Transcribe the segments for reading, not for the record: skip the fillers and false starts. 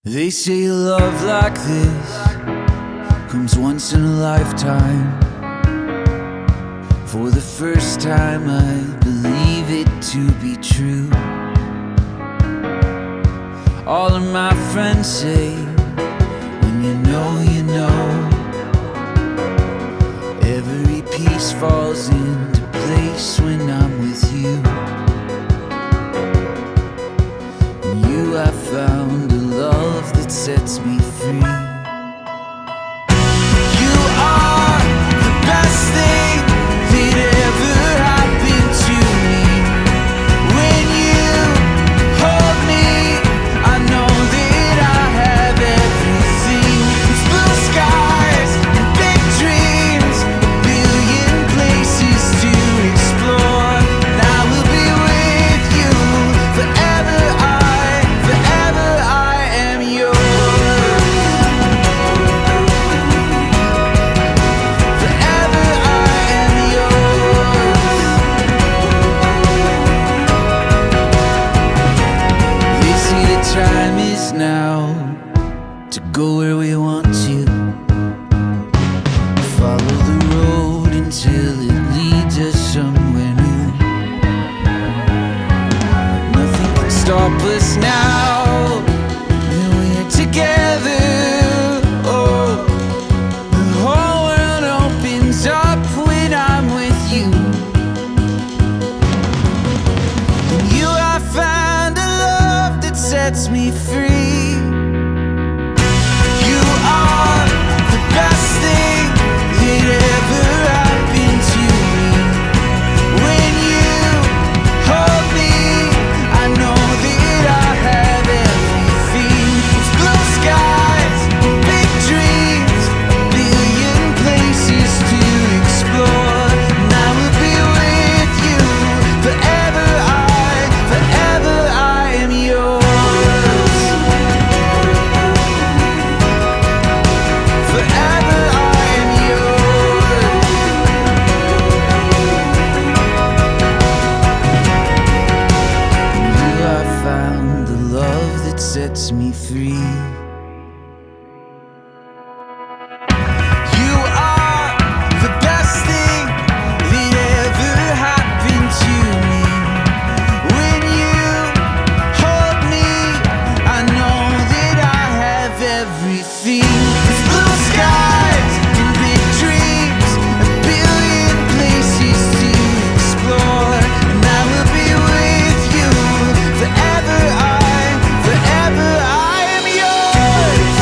They say love like this comes once in a lifetime. For the first time I believe it to be true. All of my friends say, when you know, you know. Every piece falls into place when I'm with you. In you I found a love that sets me free. You are the best thing that ever happened to me. When you hold me, I know that I have everything. It's blue skies and big dreams, a billion places to explore. And I will be with you forever. Forever I am yours. Forever I am yours. They say the time is now to go where we want to. Follow the road until it leads us somewhere new. Nothing can stop us now when we're together. Oh, the whole world opens up when I'm with you. In you I find a love that sets me free. You are the best thing that ever happened to me. When you hold me, I know that I have everything. It's blue skies, big dreams, a billion places to explore. And I will be with you forever. Forever I am yours. Forever I am yours. In you I found the love that sets me free. You are the best thing that ever happened to me. When you hold me, I know that I have everything. It's blue skies and big dreams, a billion places to explore. And I will be with you forever. Forever I am yours.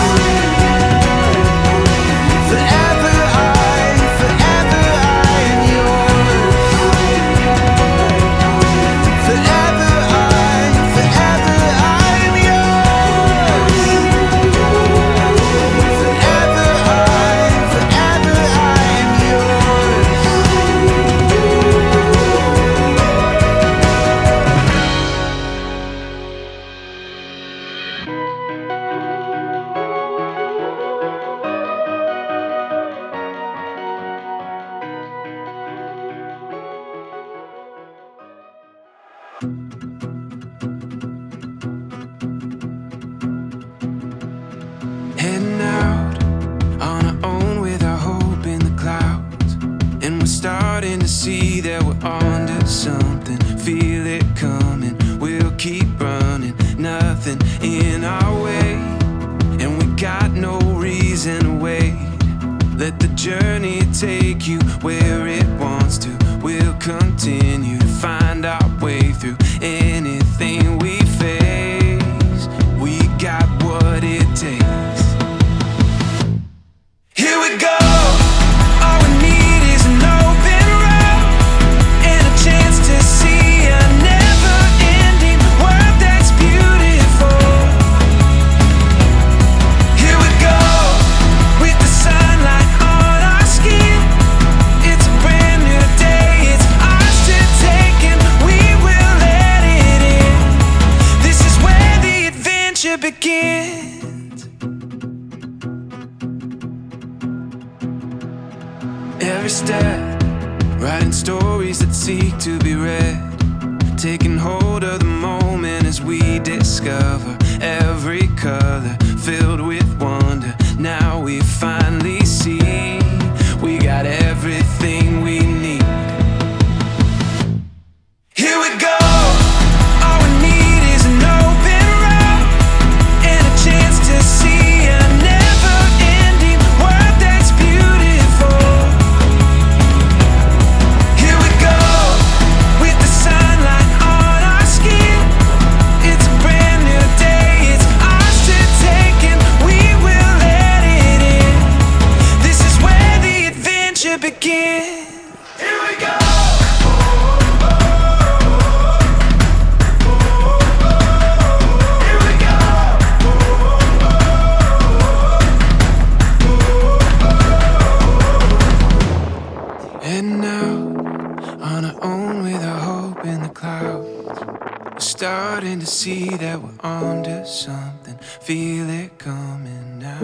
Forever I am yours. Forever I am yours. Forever I am Heading out on our own with our hope in the clouds. And we're starting to see that we're onto something. Feel it coming, we'll keep running. Nothing in our way, and we got no reason to wait. Let the journey take you where it wants to. We'll continue to find our way through anything we face. We got what it takes. Here we go. All we need is an open road and a chance to see a never-ending world that's beautiful. Here we go, with the sunlight on our skin. It's a brand new day, it's ours to take, and we will let it in. This is where the adventure begins. Every step, writing stories that seek to be read, taking hold of the moment as we discover every color, starting to see that we're onto something. Feel it coming now.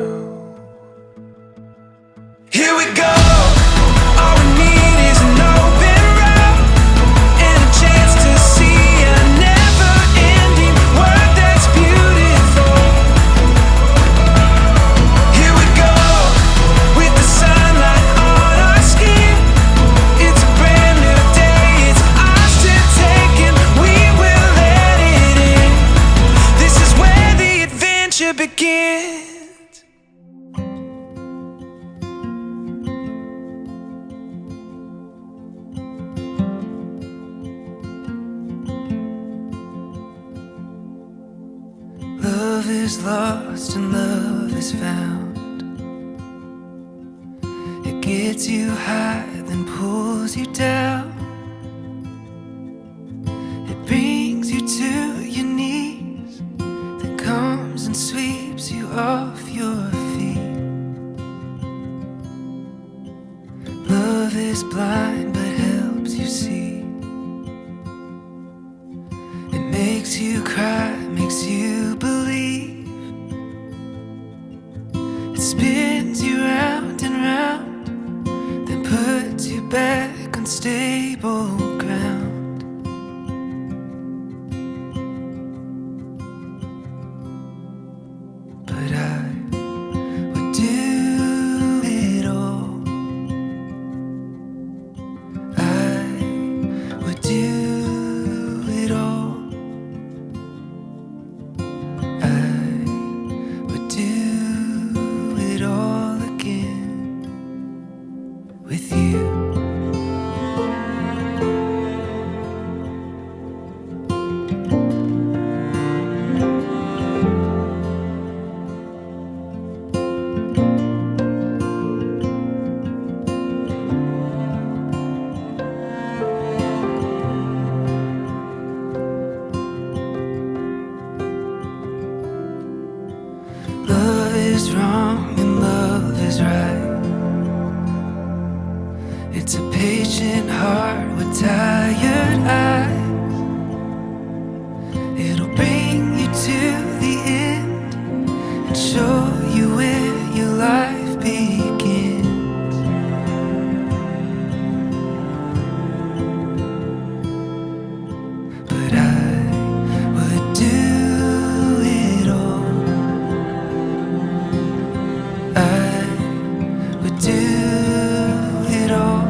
Here we go. All we need is an open road and a chance to see a never-ending world that's beautiful. Here we go, with the sunlight on our skin. It's a brand new day, it's ours to take, and we will let it in. This is where the adventure begins. Love is lost and love is found. It gets you high, then pulls you down. It brings you to your knees, then comes and sweeps you off your feet. Love is blind but helps you see. It makes you cry, makes you believe. It spins you round and round, then puts you back on stable ground. But I would do it all. I would do it all. With you. Love is wrong and love is right. It's a patient heart with tired eyes. It'll bring you to the end and show you where your life begins. But I would do it all. I would do it all.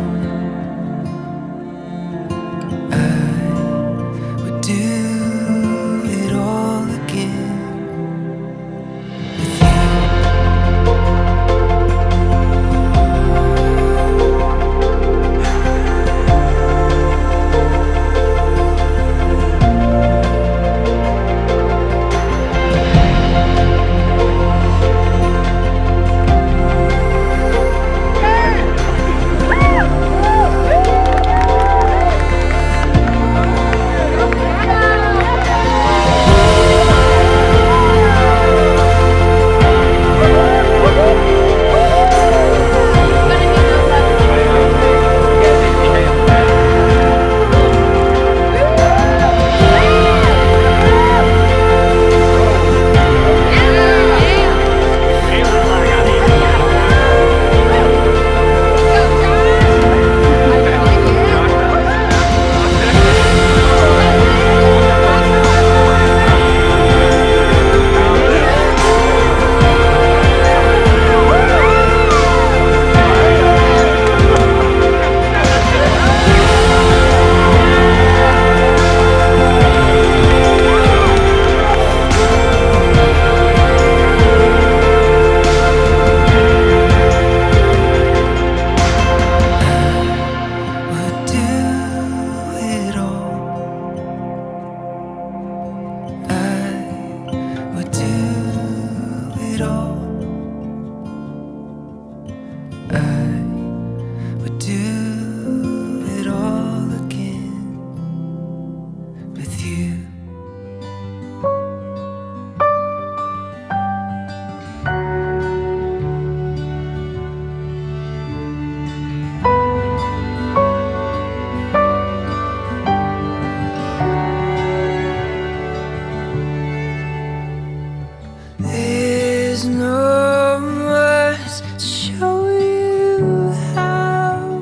no words to show you how.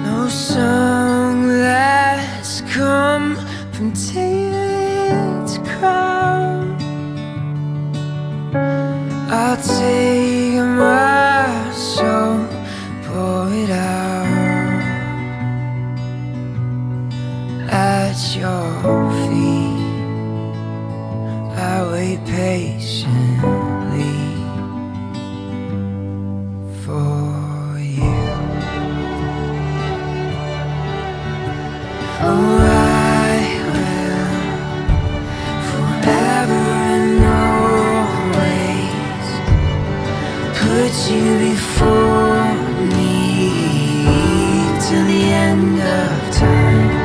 No song that's come from David's crown. I'll take my soul, pour it out at your feet. I wait patiently for you. Oh, I will forever and always put you before me till the end of time.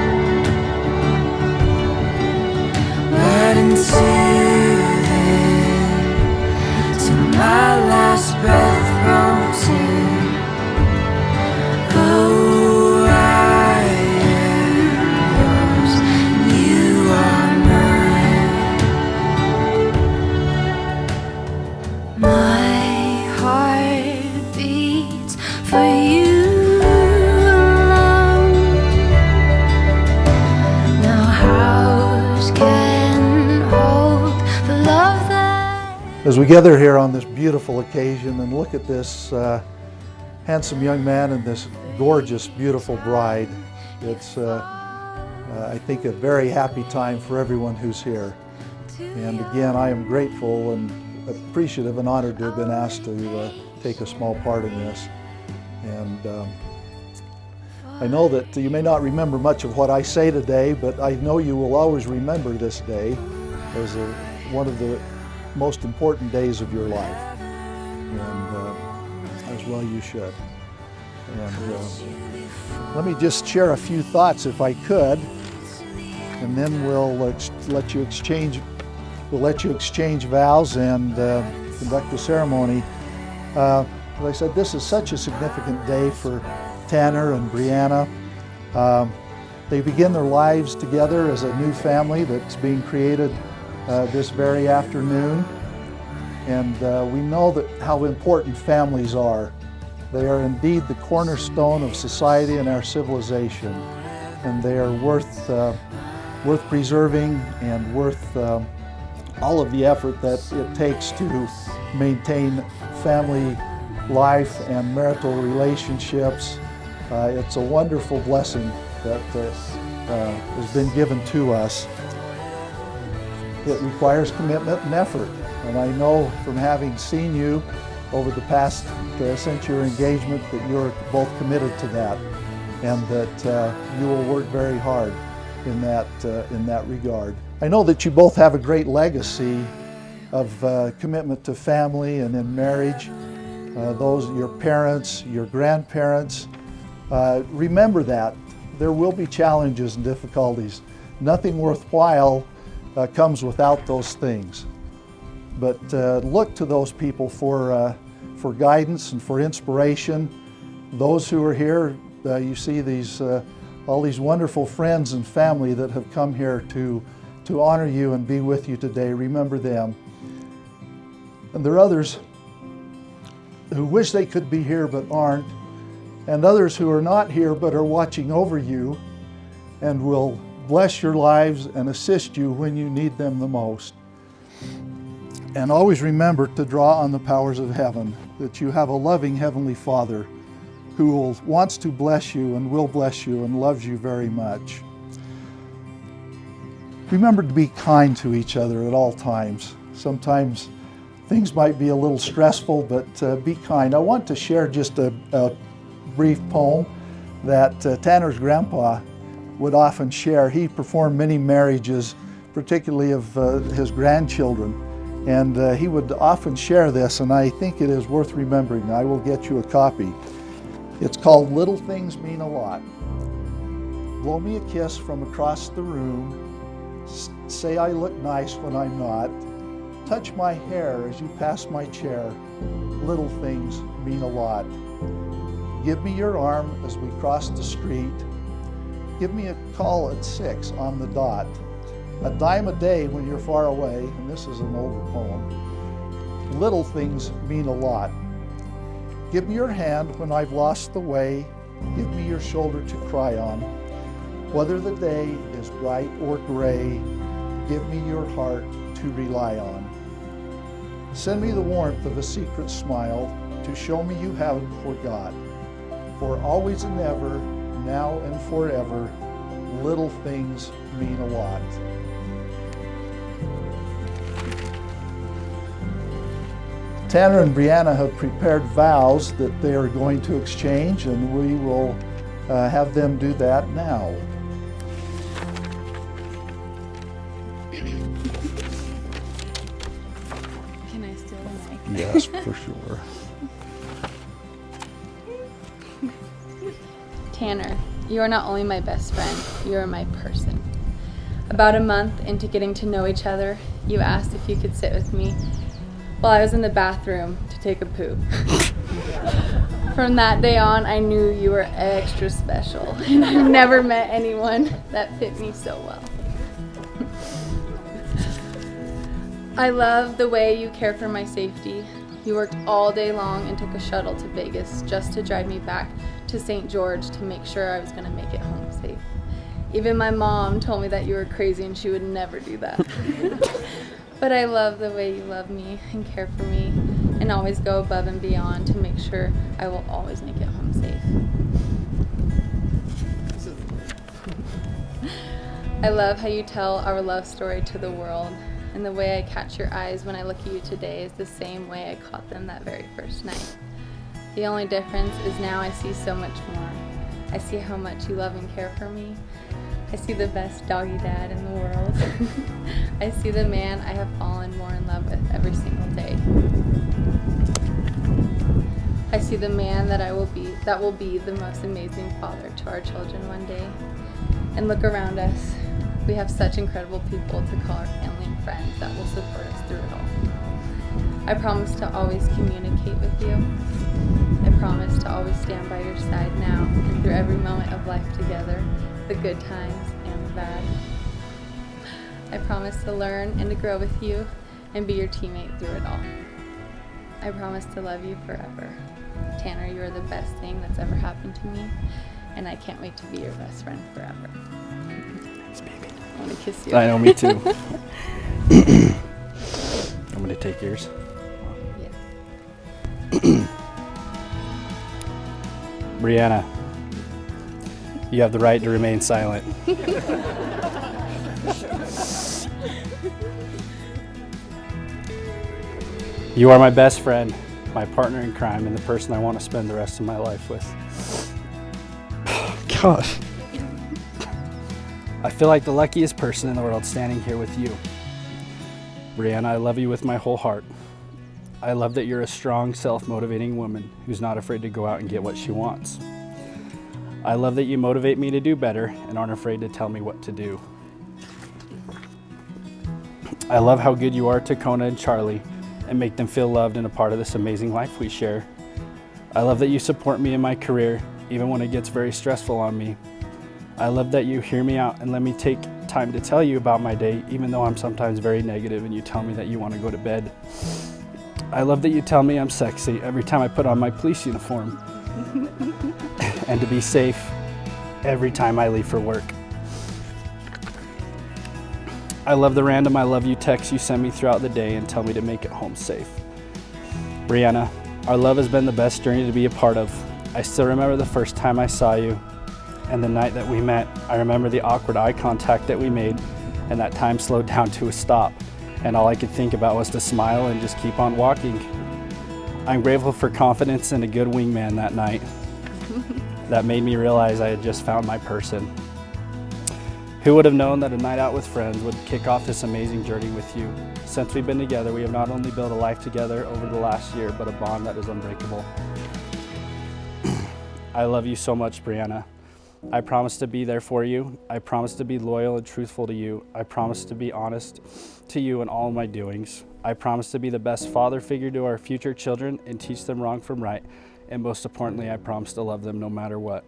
But until then, till my last breath rolls in, oh, I am yours, you are mine. My heart beats for you alone. Now house can hold the love that. As we gather here on this beautiful occasion and look at this handsome young man and this gorgeous, beautiful bride, it's, I think, a very happy time for everyone who's here. And again, I am grateful and appreciative and honored to have been asked to take a small part in this. And I know that you may not remember much of what I say today, but I know you will always remember this day as one of the most important days of your life, and as well you should. And let me just share a few thoughts, if I could, and then we'll let you exchange vows and conduct the ceremony. As I said, this is such a significant day for Tanner and Breanna. They begin their lives together as a new family that's being created this very afternoon. And we know that how important families are. They are indeed the cornerstone of society and our civilization. And they are worth preserving and worth all of the effort that it takes to maintain family life and marital relationships. It's a wonderful blessing that has been given to us. It requires commitment and effort, and I know from having seen you over the past since your engagement that you're both committed to that, and that you will work very hard in that regard. I know that you both have a great legacy of commitment to family and in marriage. Those your parents, your grandparents. Remember that there will be challenges and difficulties. Nothing worthwhile comes without those things. But look to those people for guidance and for inspiration. Those who are here, you see these all these wonderful friends and family that have come here to honor you and be with you today. Remember them. And there are others who wish they could be here but aren't, and others who are not here but are watching over you and will bless your lives and assist you when you need them the most. And always remember to draw on the powers of heaven, that you have a loving Heavenly Father who wants to bless you and will bless you and loves you very much. Remember to be kind to each other at all times. Sometimes things might be a little stressful, but be kind. I want to share just a brief poem that Tanner's grandpa would often share. He performed many marriages, particularly of his grandchildren, and he would often share this, and I think it is worth remembering. I will get you a copy. It's called Little Things Mean a Lot. Blow me a kiss from across the room. Say I look nice when I'm not. Touch my hair as you pass my chair. Little things mean a lot. Give me your arm as we cross the street. Give me a call at 6 on the dot. A dime a day when you're far away, and this is an older poem. Little things mean a lot. Give me your hand when I've lost the way. Give me your shoulder to cry on. Whether the day is bright or gray, give me your heart to rely on. Send me the warmth of a secret smile to show me you haven't forgot. For always and ever, now and forever, little things mean a lot. Tanner and Breanna have prepared vows that they are going to exchange, and we will have them do that now. Can I steal the mic? Yes, for sure. Tanner, you are not only my best friend, you are my person. About a month into getting to know each other, you asked if you could sit with me while I was in the bathroom to take a poop. From that day on, I knew you were extra special, and I've never met anyone that fit me so well. I love the way you care for my safety. You worked all day long and took a shuttle to Vegas just to drive me back to St. George to make sure I was going to make it home safe. Even my mom told me that you were crazy and she would never do that. But I love the way you love me and care for me and always go above and beyond to make sure I will always make it home safe. I love how you tell our love story to the world, and the way I catch your eyes when I look at you today is the same way I caught them that very first night. The only difference is now I see so much more. I see how much you love and care for me. I see the best doggy dad in the world. I see the man I have fallen more in love with every single day. I see the man that will be the most amazing father to our children one day. And look around us. We have such incredible people to call our family and friends that will support us through it all. I promise to always communicate with you. I promise to always stand by your side now and through every moment of life together, the good times and the bad. I promise to learn and to grow with you and be your teammate through it all. I promise to love you forever. Tanner, you are the best thing that's ever happened to me, and I can't wait to be your best friend forever. Thanks, baby. I want to kiss you. I know, me too. I'm going to take yours. Yes. Breanna, you have the right to remain silent. You are my best friend, my partner in crime, and the person I want to spend the rest of my life with. Gosh. I feel like the luckiest person in the world standing here with you. Breanna, I love you with my whole heart. I love that you're a strong, self-motivating woman who's not afraid to go out and get what she wants. I love that you motivate me to do better and aren't afraid to tell me what to do. I love how good you are to Kona and Charlie and make them feel loved and a part of this amazing life we share. I love that you support me in my career, even when it gets very stressful on me. I love that you hear me out and let me take time to tell you about my day, even though I'm sometimes very negative and you tell me that you want to go to bed. I love that you tell me I'm sexy every time I put on my police uniform and to be safe every time I leave for work. I love the random I love you texts you send me throughout the day and tell me to make it home safe. Breanna, our love has been the best journey to be a part of. I still remember the first time I saw you and the night that we met. I remember the awkward eye contact that we made, and that time slowed down to a stop, and all I could think about was to smile and just keep on walking. I'm grateful for confidence and a good wingman that night. That made me realize I had just found my person. Who would have known that a night out with friends would kick off this amazing journey with you? Since we've been together, we have not only built a life together over the last year, but a bond that is unbreakable. I love you so much, Breanna. I promise to be there for you. I promise to be loyal and truthful to you. I promise to be honest to you in all my doings. I promise to be the best father figure to our future children and teach them wrong from right. And most importantly, I promise to love them no matter what.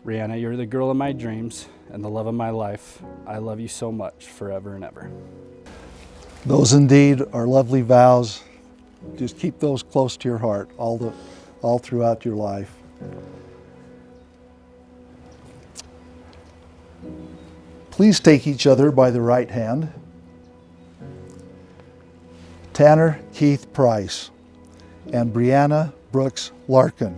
Breanna, you're the girl of my dreams and the love of my life. I love you so much, forever and ever. Those indeed are lovely vows. Just keep those close to your heart all throughout your life. Please take each other by the right hand. Tanner Keith Price and Breanna Brooks Larkin.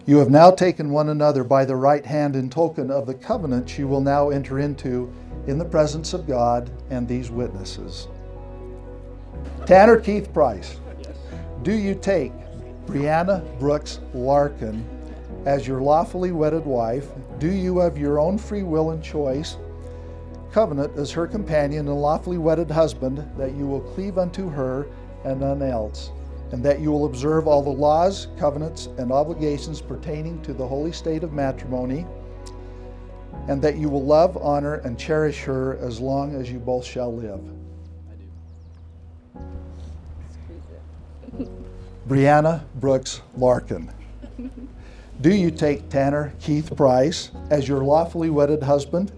You have now taken one another by the right hand in token of the covenant you will now enter into in the presence of God and these witnesses. Tanner Keith Price, do you take Breanna Brooks Larkin as your lawfully wedded wife? Do you of your own free will and choice covenant as her companion and lawfully wedded husband that you will cleave unto her and none else, and that you will observe all the laws, covenants, and obligations pertaining to the holy state of matrimony, and that you will love, honor, and cherish her as long as you both shall live? Breanna Brooks Larkin, do you take Tanner Keith Price as your lawfully wedded husband,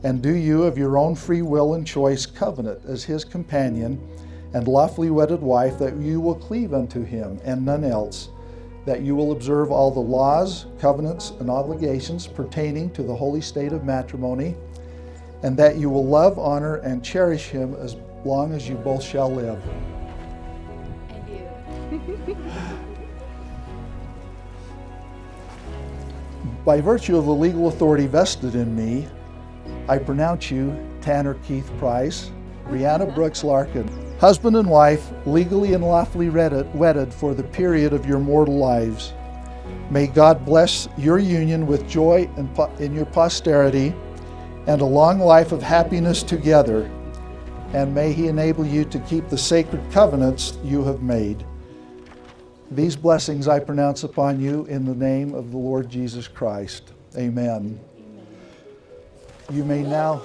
and do you of your own free will and choice covenant as his companion and lawfully wedded wife that you will cleave unto him and none else, that you will observe all the laws, covenants, and obligations pertaining to the holy state of matrimony, and that you will love, honor, and cherish him as long as you both shall live? I do. By virtue of the legal authority vested in me, I pronounce you Tanner Keith Price, Breanna Brooks Larkin, husband and wife, legally and lawfully wedded for the period of your mortal lives. May God bless your union with joy in your posterity and a long life of happiness together, and may He enable you to keep the sacred covenants you have made. These blessings I pronounce upon you in the name of the Lord Jesus Christ. Amen. You may now,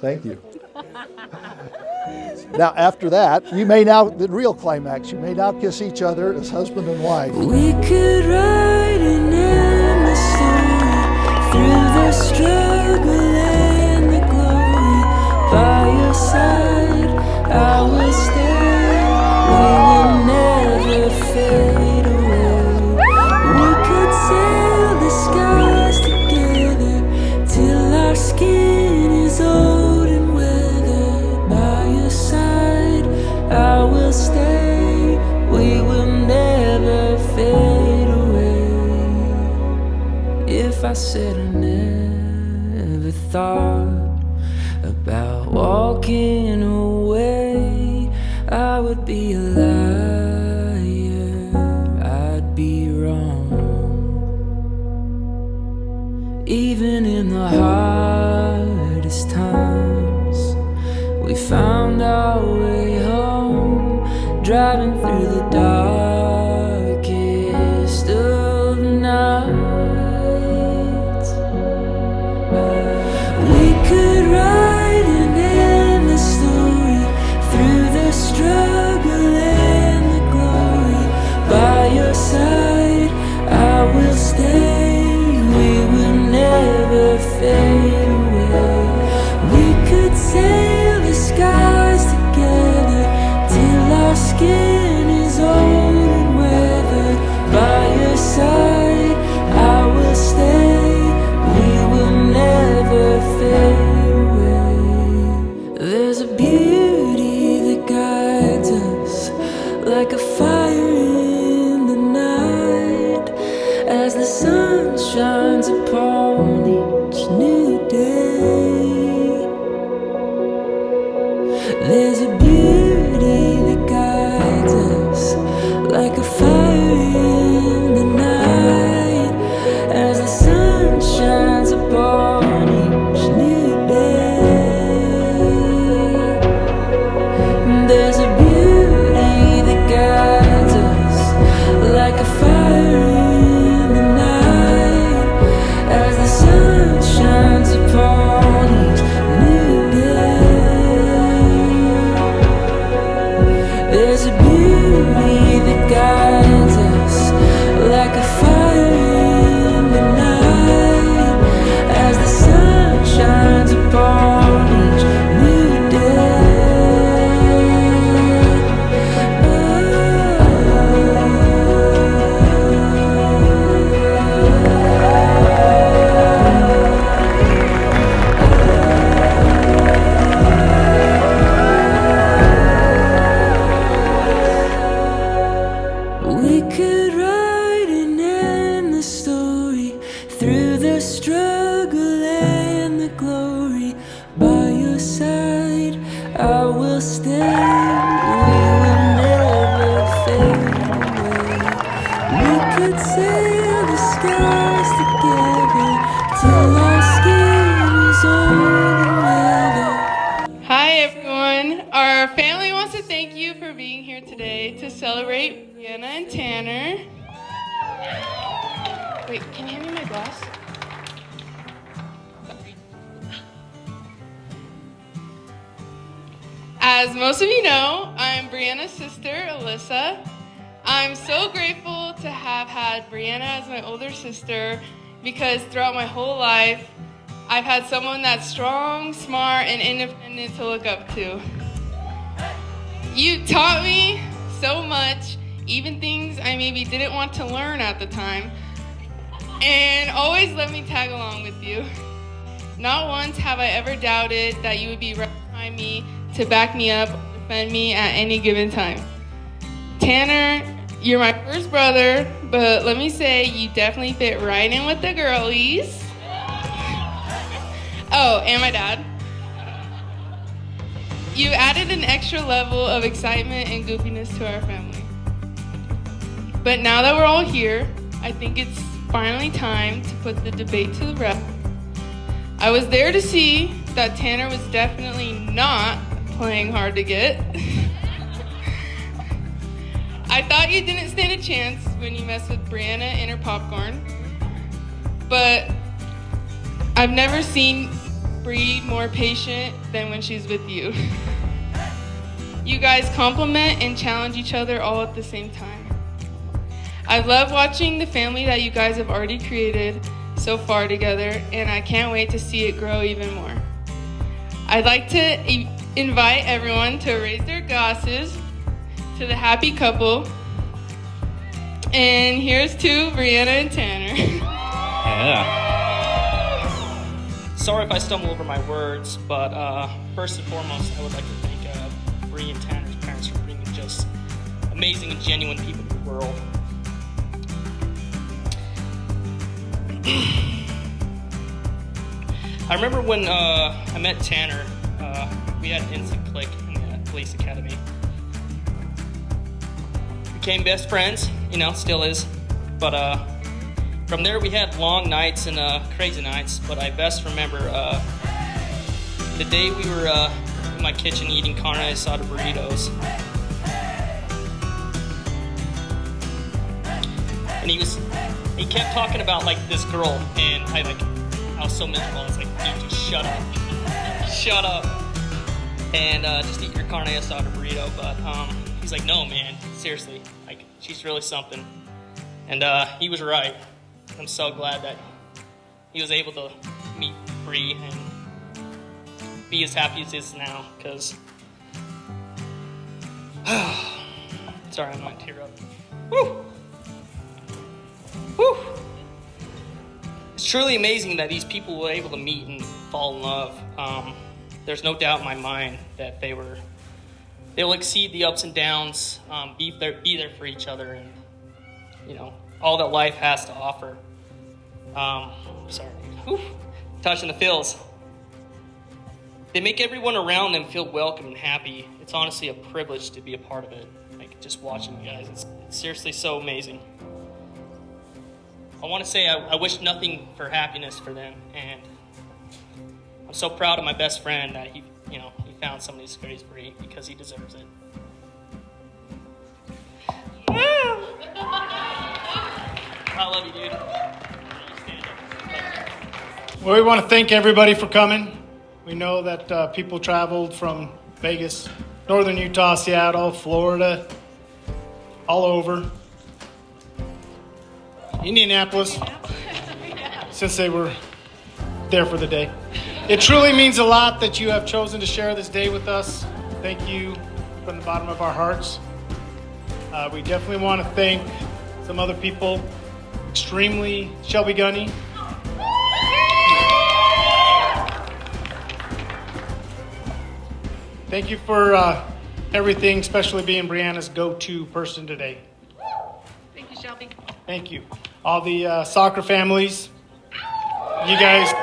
thank you. Now after that, you may now, the real climax, you may now kiss each other as husband and wife. We could write an endless story through the struggle and the glory. By your side, I will stay. We will never fade away. We could sail the skies together till our skin is old and weathered. By your side, I will stay. We will never fade away. If I said I never thought about walking away, I would be a liar, I'd be wrong. Even in the hardest times, we found our way home, driving through the darkest of nights. We could write an endless story through the struggle and the glory. By your side, I will stay. We will never fade away. We could sail the skies together till our skin is old and weathered. By your side, I will stay. We will never fade away. There's a beauty that guides us like a fire in the night, as the sun shines upon each new struggle and the glory. By your side, I will stand. We will never fade away. We could sail the skies together till our skin is old and weathered. Hi everyone. Our family wants to thank you for being here today to celebrate Breanna and Tanner. Wait, can you hand me my glass? As most of you know, I'm Breanna's sister, Alyssa. I'm so grateful to have had Breanna as my older sister because throughout my whole life, I've had someone that's strong, smart, and independent to look up to. You taught me so much, even things I maybe didn't want to learn at the time, and always let me tag along with you. Not once have I ever doubted that you would be right behind me to back me up or defend me at any given time. Tanner, you're my first brother, but let me say you definitely fit right in with the girlies. Oh, and my dad. You added an extra level of excitement and goofiness to our family. But now that we're all here, I think it's finally time to put the debate to the rest. I was there to see that Tanner was definitely not playing hard to get. I thought you didn't stand a chance when you messed with Breanna and her popcorn, but I've never seen Bree more patient than when she's with you. You guys compliment and challenge each other all at the same time. I love watching the family that you guys have already created so far together, and I can't wait to see it grow even more. I'd like to invite everyone to raise their glasses to the happy couple. And here's to Breanna and Tanner. Yeah. Sorry if I stumble over my words, but first and foremost, I would like to thank Bree and Tanner's parents for bringing just amazing and genuine people to the world. I remember when I met Tanner, we had an instant click in the police academy. Became best friends, still is, but from there we had long nights and crazy nights, but I best remember the day we were in my kitchen eating carne asada burritos. And he kept talking about this girl, and I was so miserable. I was like, dude, just shut up. Shut up. And just eat your carne asada burrito. But he's like, no, man, seriously, she's really something. And he was right. I'm so glad that he was able to meet Bree and be as happy as he is now, because sorry, I might tear up. Woo! Woo! It's truly amazing that these people were able to meet and fall in love. There's no doubt in my mind that they will exceed the ups and downs, be there for each other, and all that life has to offer. Sorry, whew, touching the feels. They make everyone around them feel welcome and happy. It's honestly a privilege to be a part of it. Just watching you guys, it's seriously so amazing. I want to say I wish nothing for happiness for them, and I'm so proud of my best friend that he found somebody as great as Bree, because he deserves it. I love you, dude. Well, we want to thank everybody for coming. We know that people traveled from Vegas, northern Utah, Seattle, Florida, all over. Indianapolis, since they were there for the day. It truly means a lot that you have chosen to share this day with us. Thank you from the bottom of our hearts. We definitely want to thank some other people, extremely Shelby Gunny. Thank you for everything, especially being Breanna's go-to person today. Thank you, Shelby. Thank you. All the soccer families, you guys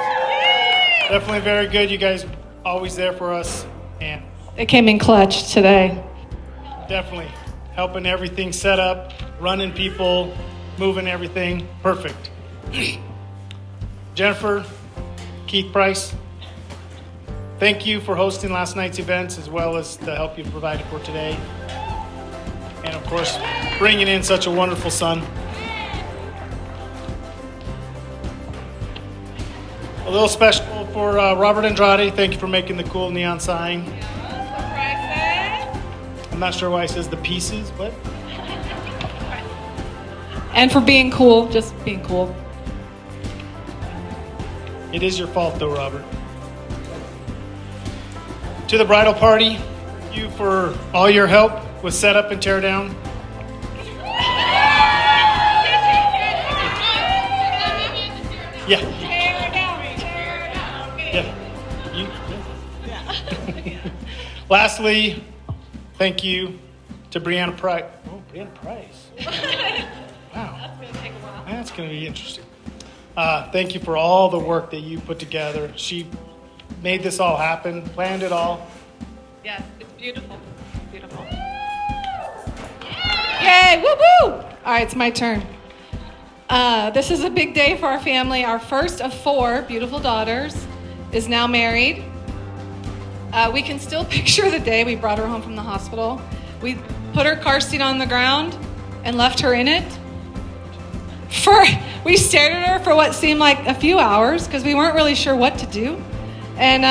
Definitely very good. You guys always there for us, and It came in clutch today. definitely helping everything set up, running people, moving everything. Perfect. Jennifer, Keith Price, thank you for hosting last night's events as well as the help you provided for today. And of course, bringing in such a wonderful son. A little special for Robert Andrade. Thank you for making the cool neon sign. I'm not sure why it says the pieces, but And for being cool, just being cool. it is your fault though, Robert. To the bridal party, thank you for all your help with setup and tear down. Yeah. Yeah. Lastly, thank you to Breanna Price. Oh, Breanna Price. Wow. That's going to take a while. That's going to be interesting. Thank you for all the work that you put together. She made this all happen, planned it all. Yes, it's beautiful. Beautiful. Yay! Woo woo! All right, it's my turn. This is a big day for our family. Our first of 4 beautiful daughters is now married. We can still picture the day we brought her home from the hospital. We put her car seat on the ground and left her in it. We stared at her for what seemed like a few hours because we weren't really sure what to do. And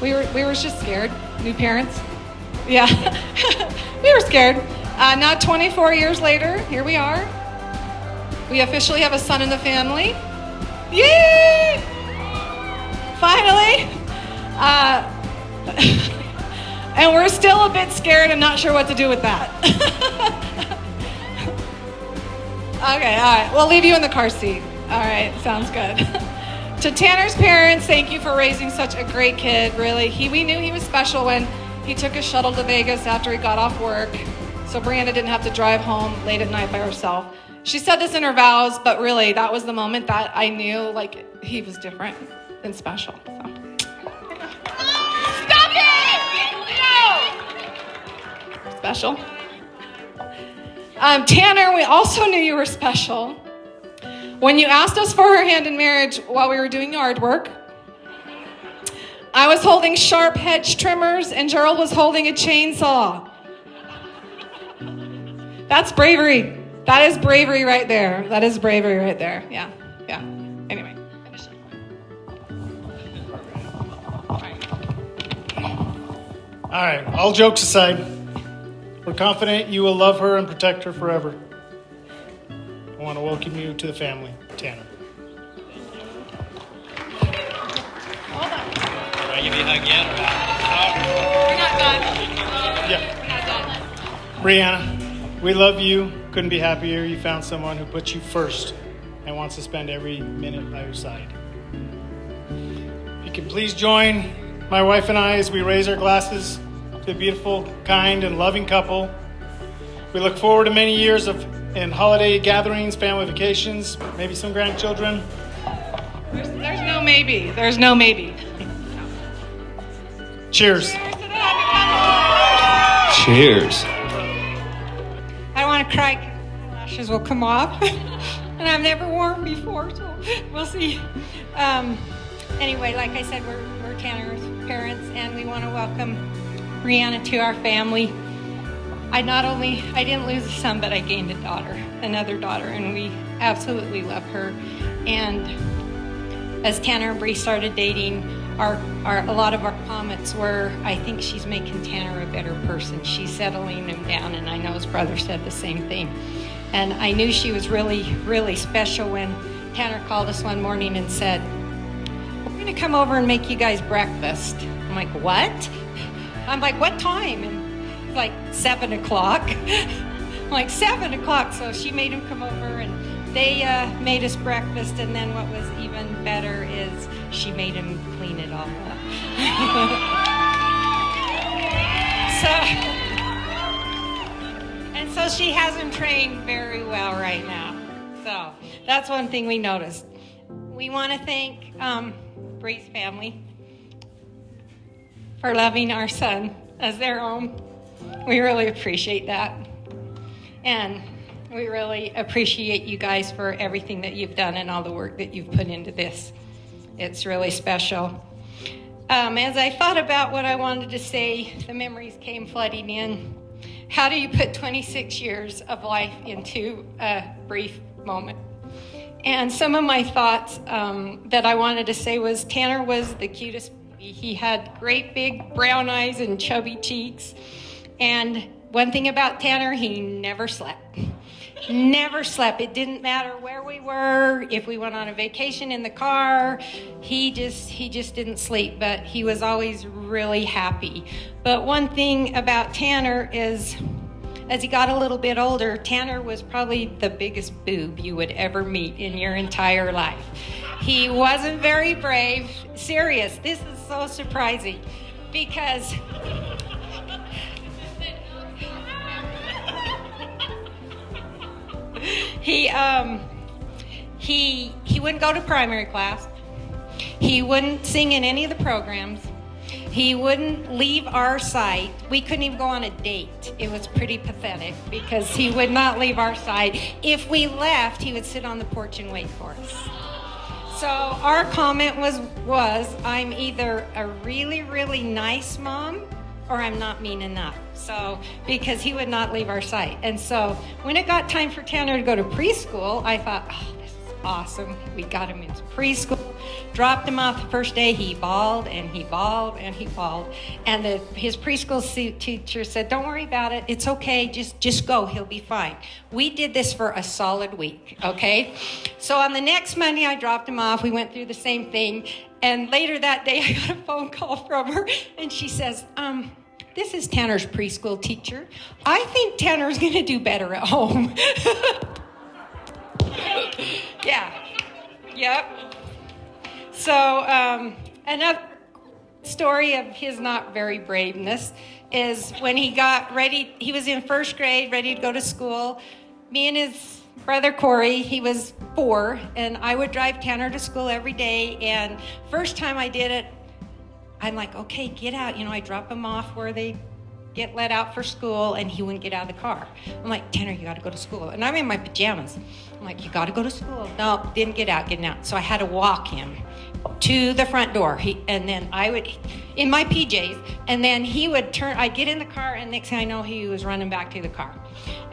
we were just scared, new parents. Yeah, we were scared. Now 24 years later, here we are. We officially have a son in the family. Yay! Finally. And we're still a bit scared and not sure what to do with that. Okay, all right. We'll leave you in the car seat. All right, sounds good. To Tanner's parents, thank you for raising such a great kid. Really, we knew he was special when he took a shuttle to Vegas after he got off work, so Breanna didn't have to drive home late at night by herself. She said this in her vows, but really, that was the moment that I knew, like, he was different and special. So. Stop it! No! Special. Tanner, we also knew you were special when you asked us for her hand in marriage while we were doing yard work. I was holding sharp hedge trimmers and Gerald was holding a chainsaw. That's bravery. That is bravery right there. That is bravery right there. Yeah. Anyway. Finish it. All right, all jokes aside, we're confident you will love her and protect her forever. I want to welcome you to the family, Tanner. Hold on. All right, give you a hug yet? We're not done. Yeah. We're not done. Breanna, we love you. Couldn't be happier. You found someone who puts you first and wants to spend every minute by your side. If you can please join my wife and I as we raise our glasses to a beautiful, kind, and loving couple. We look forward to many years in holiday gatherings, family vacations, maybe some grandchildren. There's no maybe. There's no maybe. Cheers. Cheers to the happy couple. Cheers. I don't want to cry. My lashes will come off. And I've never worn before, so we'll see. Anyway, like I said, we're Tanner's parents, and we want to welcome Breanna to our family. I didn't lose a son, but I gained another daughter, and we absolutely love her. And as Tanner and Bree started dating, a lot of our comments were, I think she's making Tanner a better person. She's settling him down, and I know his brother said the same thing. And I knew she was really, really special when Tanner called us one morning and said, "We're going to come over and make you guys breakfast." I'm like, "What?" I'm like, "What time?" And it's like 7 o'clock. I'm like, 7 o'clock. So she made him come over, and they made us breakfast. And then what was even better is she made him clean it all up. So she has him trained very well right now. So that's one thing we noticed. we want to thank Bree's family for loving our son as their own. We really appreciate that. And we really appreciate you guys for everything that you've done and all the work that you've put into this. It's really special. As I thought about what I wanted to say, the memories came flooding in. How do you put 26 years of life into a brief moment? And some of my thoughts that I wanted to say was Tanner was the cutest baby. He had great big brown eyes and chubby cheeks. And one thing about Tanner, he never slept. Never slept. It didn't matter where we were, if we went on a vacation in the car, he just didn't sleep, but he was always really happy. But one thing about Tanner is, as he got a little bit older, Tanner was probably the biggest boob you would ever meet in your entire life. He wasn't very brave. Serious, this is so surprising because he wouldn't go to primary class. He wouldn't sing in any of the programs. He wouldn't leave our site. We couldn't even go on a date. It was pretty pathetic because he would not leave our site. If we left, he would sit on the porch and wait for us. So our comment was I'm either a really, really nice mom or I'm not mean enough. So, because he would not leave our site. And so when it got time for Tanner to go to preschool, I thought, oh, this is awesome. We got him into preschool, dropped him off the first day. He bawled and he bawled and he bawled. And his preschool teacher said, don't worry about it. It's okay. Just go. He'll be fine. We did this for a solid week, okay? So on the next Monday, I dropped him off. We went through the same thing. And later that day, I got a phone call from her, and she says, this is Tanner's preschool teacher. I think Tanner's going to do better at home. Yeah. Yep. So another story of his not very braveness is when he got ready, he was in first grade, ready to go to school. Me and his brother Corey, he was 4, and I would drive Tanner to school every day. And first time I did it, I'm like, okay, get out. I drop him off where they get let out for school, and he wouldn't get out of the car. I'm like, Tanner, you got to go to school. And I'm in my pajamas. I'm like, you got to go to school. No, didn't get out, getting out. So I had to walk him to the front door. And then I would, in my PJs, and then he would turn, I'd get in the car, and next thing I know, he was running back to the car.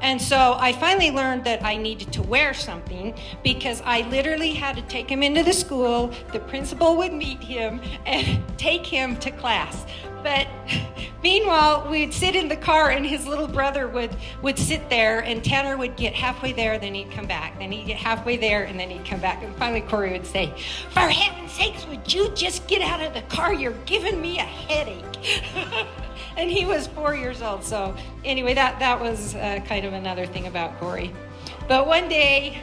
And so I finally learned that I needed to wear something because I literally had to take him into the school. The principal would meet him and take him to class. But meanwhile, we'd sit in the car and his little brother would sit there, and Tanner would get halfway there, then he'd come back. Then he'd get halfway there, and then he'd come back. And finally Corey would say, for heaven's sakes, would you just get out of the car? You're giving me a headache. And he was 4 years old. So anyway, that was kind of another thing about Corey. But one day,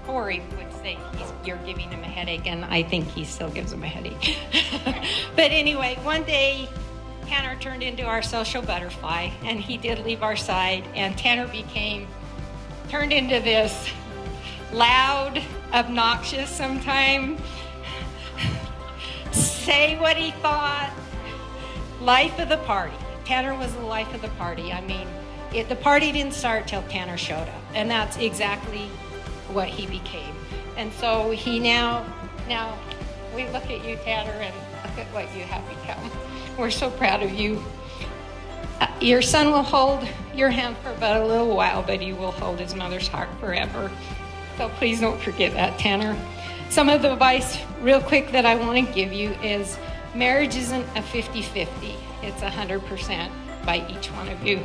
Corey would say, you're giving him a headache, and I think he still gives him a headache. But anyway, one day, Tanner turned into our social butterfly, and he did leave our side, and Tanner turned into this loud, obnoxious sometimes, say what he thought, life of the party. Tanner was the life of the party. I mean, the party didn't start till Tanner showed up, and that's exactly what he became. And so he now we look at you, Tanner, and look at what you have become. We're so proud of you. Your son will hold your hand for about a little while, but he will hold his mother's heart forever. So please don't forget that, Tanner. Some of the advice, real quick, that I want to give you is marriage isn't a 50-50. It's 100% by each one of you.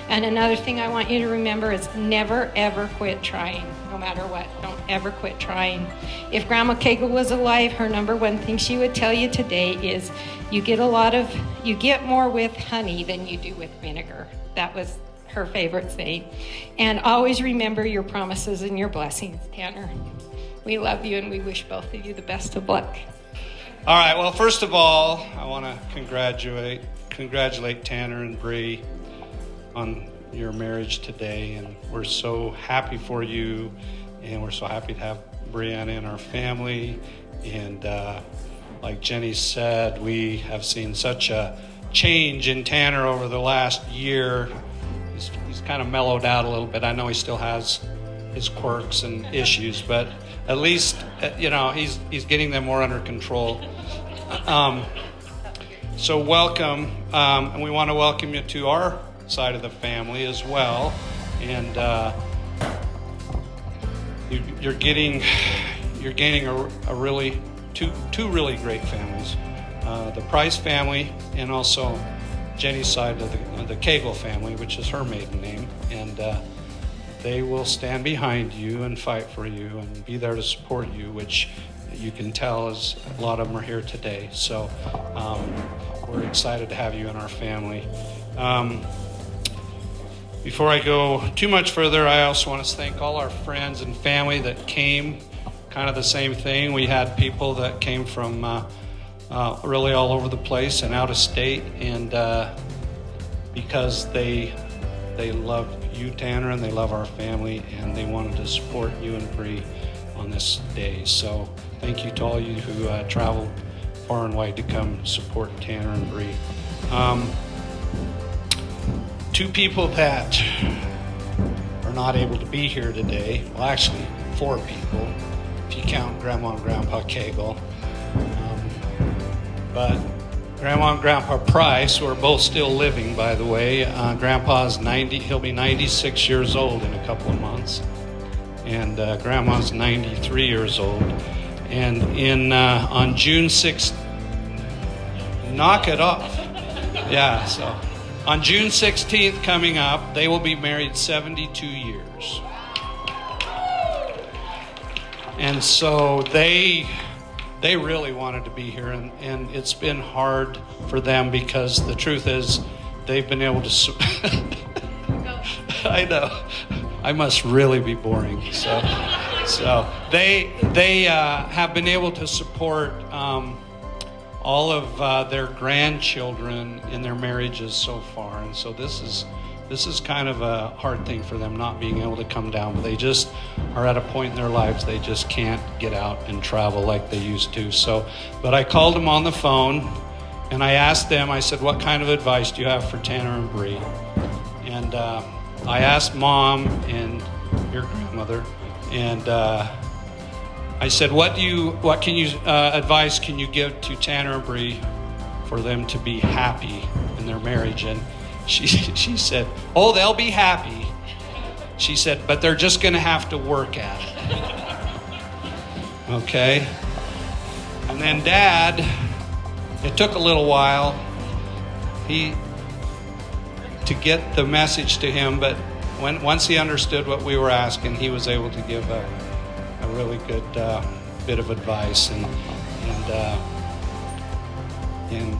And another thing I want you to remember is never, ever quit trying, no matter what. Don't ever quit trying. If Grandma Cagle was alive, her number one thing she would tell you today is you get more with honey than you do with vinegar. That was her favorite saying. And always remember your promises and your blessings, Tanner. We love you, and we wish both of you the best of luck. All right, well, first of all, I want to congratulate Tanner and Bree on your marriage today, and we're so happy for you, and we're so happy to have Breanna and our family. And like Jenny said, we have seen such a change in Tanner over the last year. He's kind of mellowed out a little bit. I know he still has his quirks and issues, but at least, he's getting them more under control. So welcome, and we want to welcome you to our side of the family as well. And you're gaining a really two really great families, the Price family and also Jenny's side of the Cagle family, which is her maiden name, and they will stand behind you and fight for you and be there to support you, which you can tell as a lot of them are here today. So we're excited to have you in our family. Before I go too much further, I also want to thank all our friends and family that came. Kind of the same thing. We had people that came from really all over the place and out of state, and because they love you, Tanner, and they love our family, and they wanted to support you and Bree on this day. So thank you to all you who traveled far and wide to come support Tanner and Bree. Two people that are not able to be here today, well, actually 4 people, if you count Grandma and Grandpa Cagle. But Grandma and Grandpa Price, who are both still living, by the way. Grandpa's 90, he'll be 96 years old in a couple of months. And Grandma's 93 years old. And on June 6th, knock it off. Yeah, so on June 16th coming up, they will be married 72 years. And so they really wanted to be here, and it's been hard for them because the truth is they've been able to I know I must really be boring, so they have been able to support all of their grandchildren in their marriages so far, and so this is kind of a hard thing for them, not being able to come down, but they just are at a point in their lives they just can't get out and travel like they used to. So, but I called them on the phone and I asked them, I said, what kind of advice do you have for Tanner and Bree? And I asked Mom and your grandmother, and I said, what advice can you give to Tanner and Bree for them to be happy in their marriage? And she said, oh, they'll be happy. She said, but they're just going to have to work at it. Okay? And then Dad, it took a little while to get the message to him, but once he understood what we were asking, he was able to give a really good bit of advice. And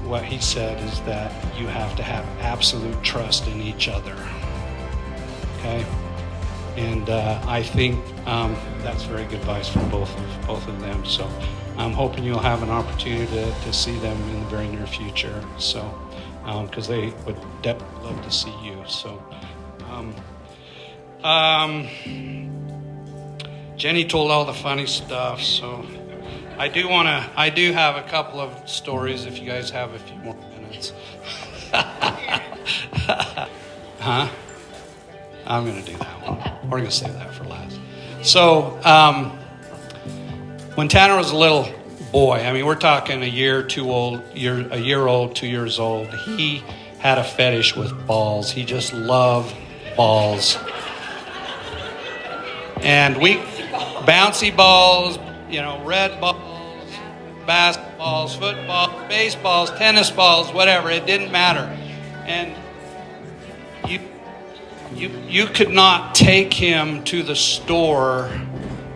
what he said is that you have to have absolute trust in each other. Okay? And I think that's very good advice from both of them. So I'm hoping you'll have an opportunity to see them in the very near future. So, because they would definitely love to see you. So, Jenny told all the funny stuff. So I do have a couple of stories if you guys have a few more minutes. Huh? I'm going to do that one. We're going to save that for last. So, when Tanner was a little boy, I mean, we're talking a year old, 2 years old, he had a fetish with balls. He just loved balls. And bouncy balls, red balls, basketballs, footballs, baseballs, tennis balls, whatever, it didn't matter. And you could not take him to the store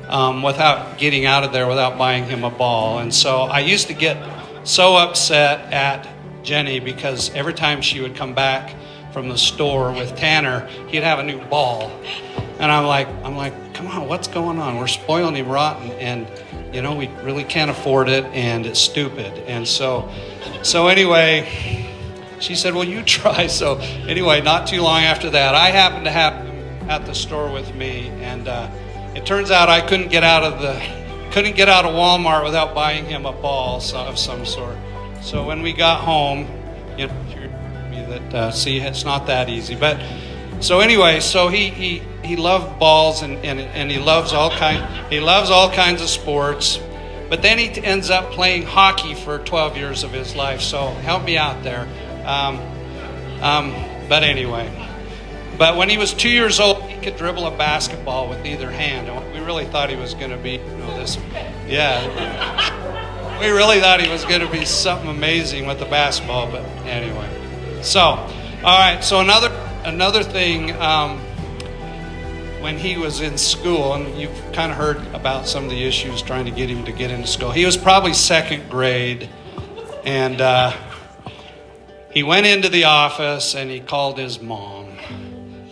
without getting out of there without buying him a ball. And so I used to get so upset at Jenny because every time she would come back from the store with Tanner, he'd have a new ball. And I'm like, come on, what's going on? We're spoiling him rotten, and we really can't afford it, and it's stupid. And so anyway, she said, well, you try. So anyway, not too long after that, I happened to have him at the store with me, and it turns out I couldn't get out of the couldn't get out of Walmart without buying him a ball of some sort. So when we got home, you know, that see, it's not that easy. But so anyway, so he loved balls and he loves all kinds of sports. But then he ends up playing hockey for 12 years of his life. So help me out there. But anyway, but when he was 2 years old, he could dribble a basketball with either hand. And we really thought he was going to be, we really thought he was going to be something amazing with the basketball. But anyway, so all right. So another thing. When he was in school, and you've kind of heard about some of the issues trying to get him to get into school. He was probably second grade, and he went into the office and he called his mom,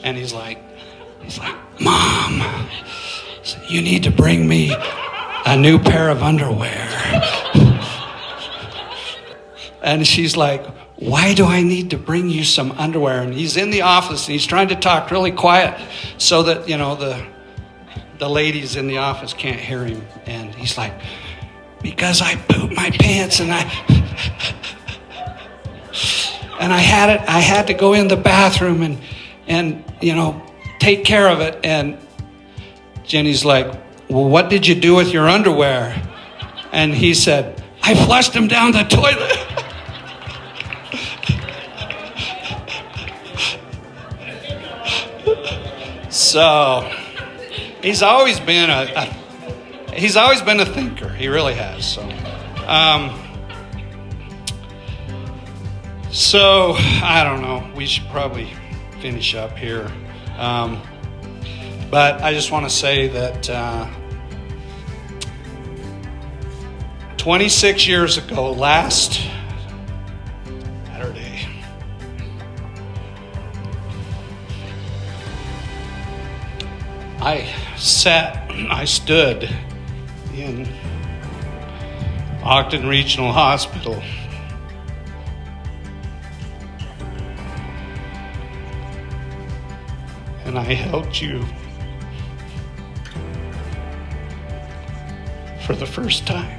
and he's like, "Mom, you need to bring me a new pair of underwear." And she's like, "Why do I need to bring you some underwear?" And he's in the office and he's trying to talk really quiet so that, the ladies in the office can't hear him. And he's like, "Because I pooped my pants and I had to go in the bathroom and take care of it." And Jenny's like, "Well, what did you do with your underwear?" And he said, "I flushed them down the toilet." So he's always been a thinker. He really has. So I don't know. We should probably finish up here. But I just want to say that 26 years ago, last Saturday, I stood in Ogden Regional Hospital and I held you for the first time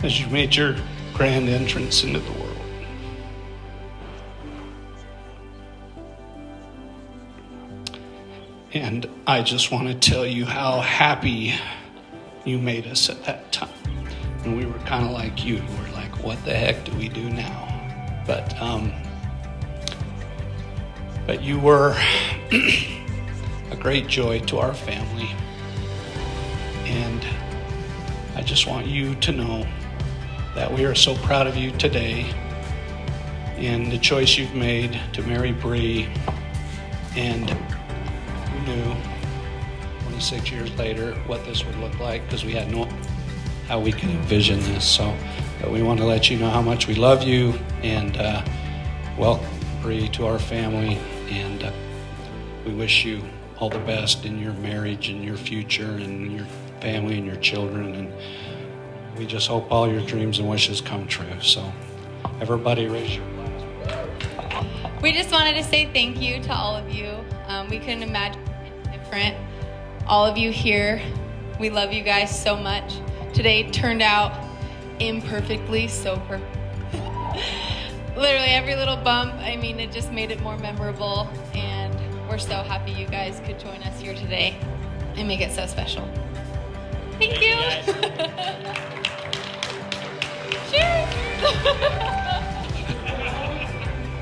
as you made your grand entrance into the world. And I just want to tell you how happy you made us at that time. And we were kind of like you. We were like, what the heck do we do now? But you were a great joy to our family. And I just want you to know that we are so proud of you today and the choice you've made to marry Bree. And who knew 26 years later what this would look like, because we had no how we could envision this. So but we want to let you know how much we love you and welcome Bree to our family, and we wish you all the best in your marriage and your future and your family and your children, and we just hope all your dreams and wishes come true. So everybody raise your glass. We just wanted to say thank you to all of you. We couldn't imagine it different. All of you here, we love you guys so much. Today turned out imperfectly, so perfect. Literally every little bump, I mean, it just made it more memorable, and we're so happy you guys could join us here today and make it so special. Thank you. Cheers.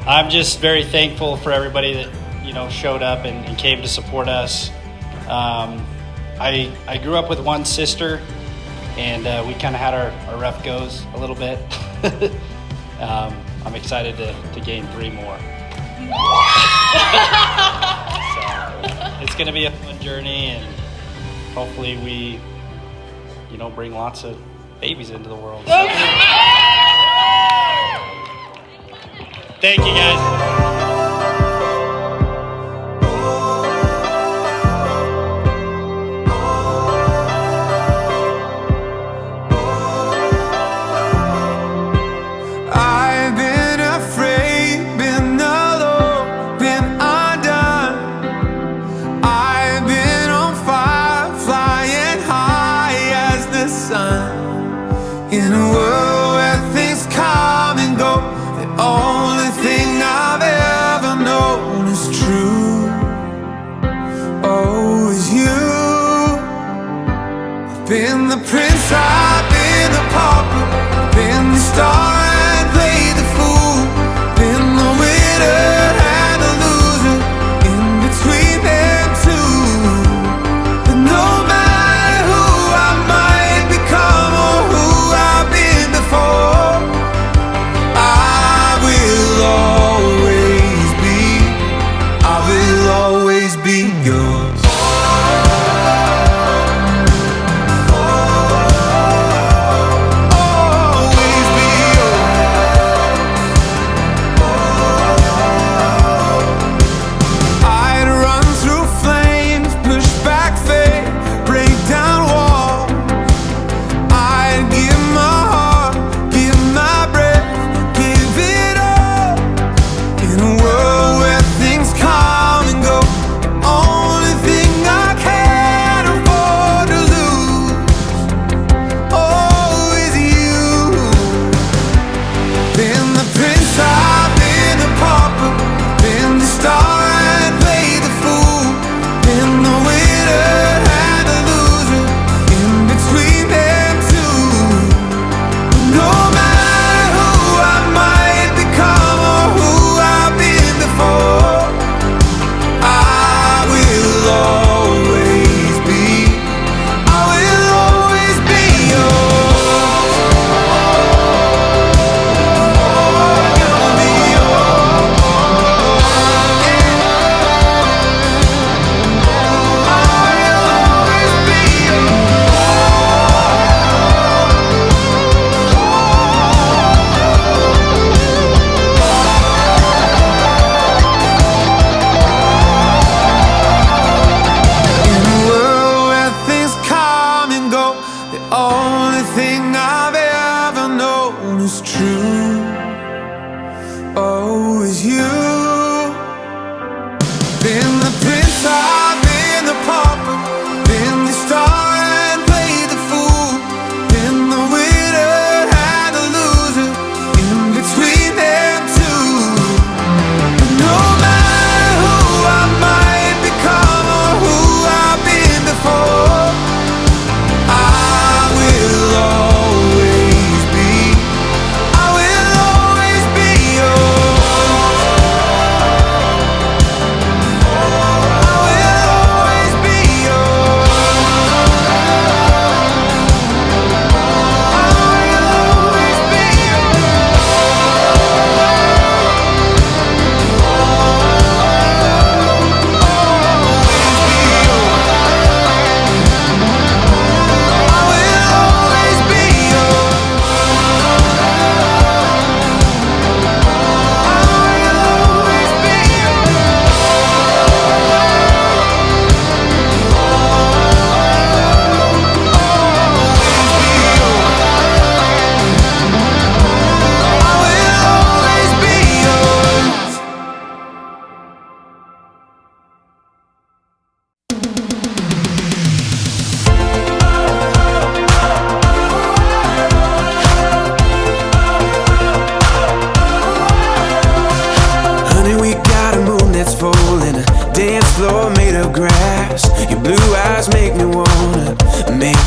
I'm just very thankful for everybody that showed up and came to support us. I grew up with one sister, and we kind of had our rough goes a little bit. I'm excited to gain 3 more. So, it's going to be a fun journey, and hopefully we, bring lots of babies into the world. So. Thank you, guys. I've been on fire, flying high In a world where things come and go, the only thing I've ever known is true. Oh, is you. I've been the prince, I've been the pauper, been the star and played the fool, been the winner and the loser, in between them two. But no matter who I might become or who I've been before, I will always be yours.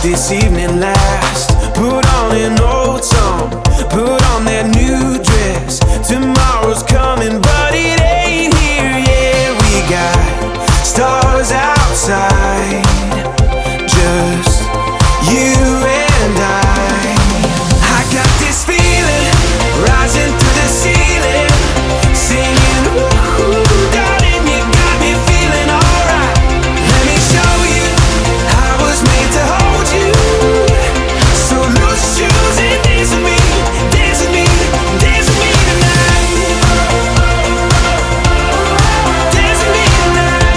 this evening last. Put on an old song, put on that new dress. Tomorrow's coming, but it ain't here yet. We got stars outside, just you and I got this feeling rising through the ceiling, singing, ooh, darling, you got me feeling alright. Let me show you I was made to hold you. So loose shoes and dance with me, dance with me, dance with me tonight. Dance with me tonight.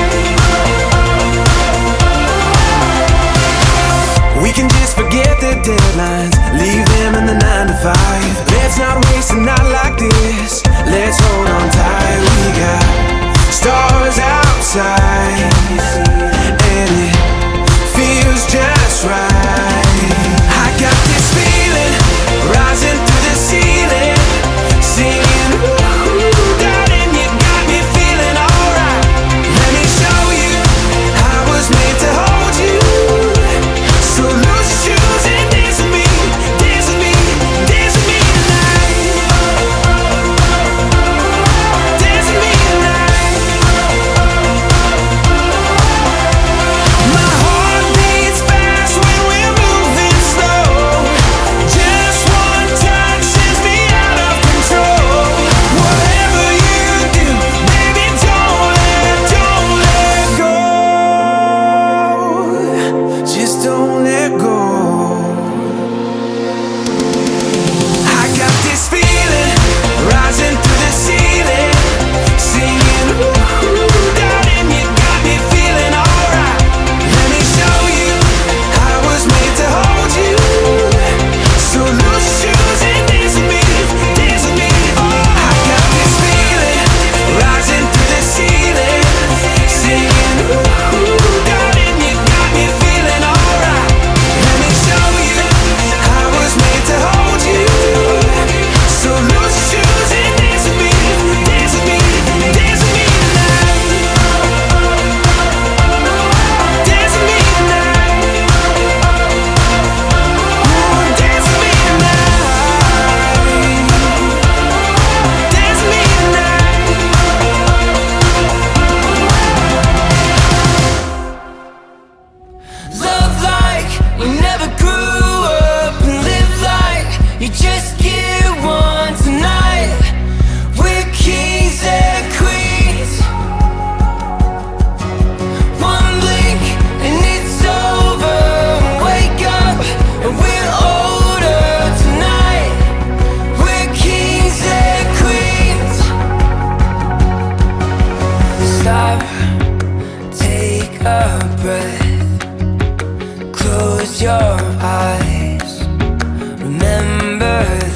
We can just forget the deadlines, leave them in the 9 to 5. Let's not waste a night like this, let's hold on tight. We got stars outside, and it feels just right. I got this feeling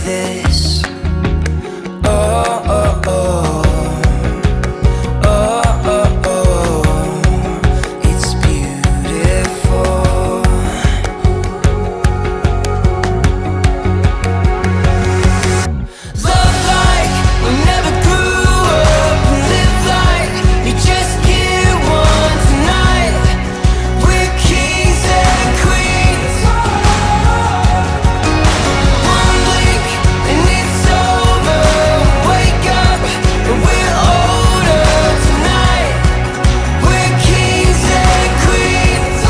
this. Oh, oh, oh. Oh, oh, oh. It's beautiful. Love like we never grew up, live like you just get one tonight. We're kings and queens. One blink and it's over. Wake up and we're older tonight. We're kings and queens.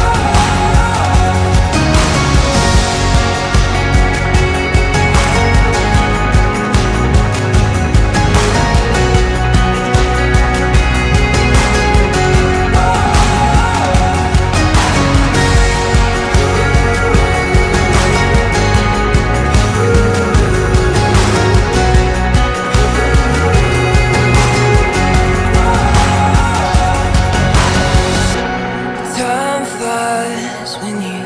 Time flies when you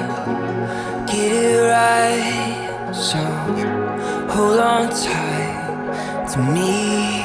get it right. So hold on tight to me.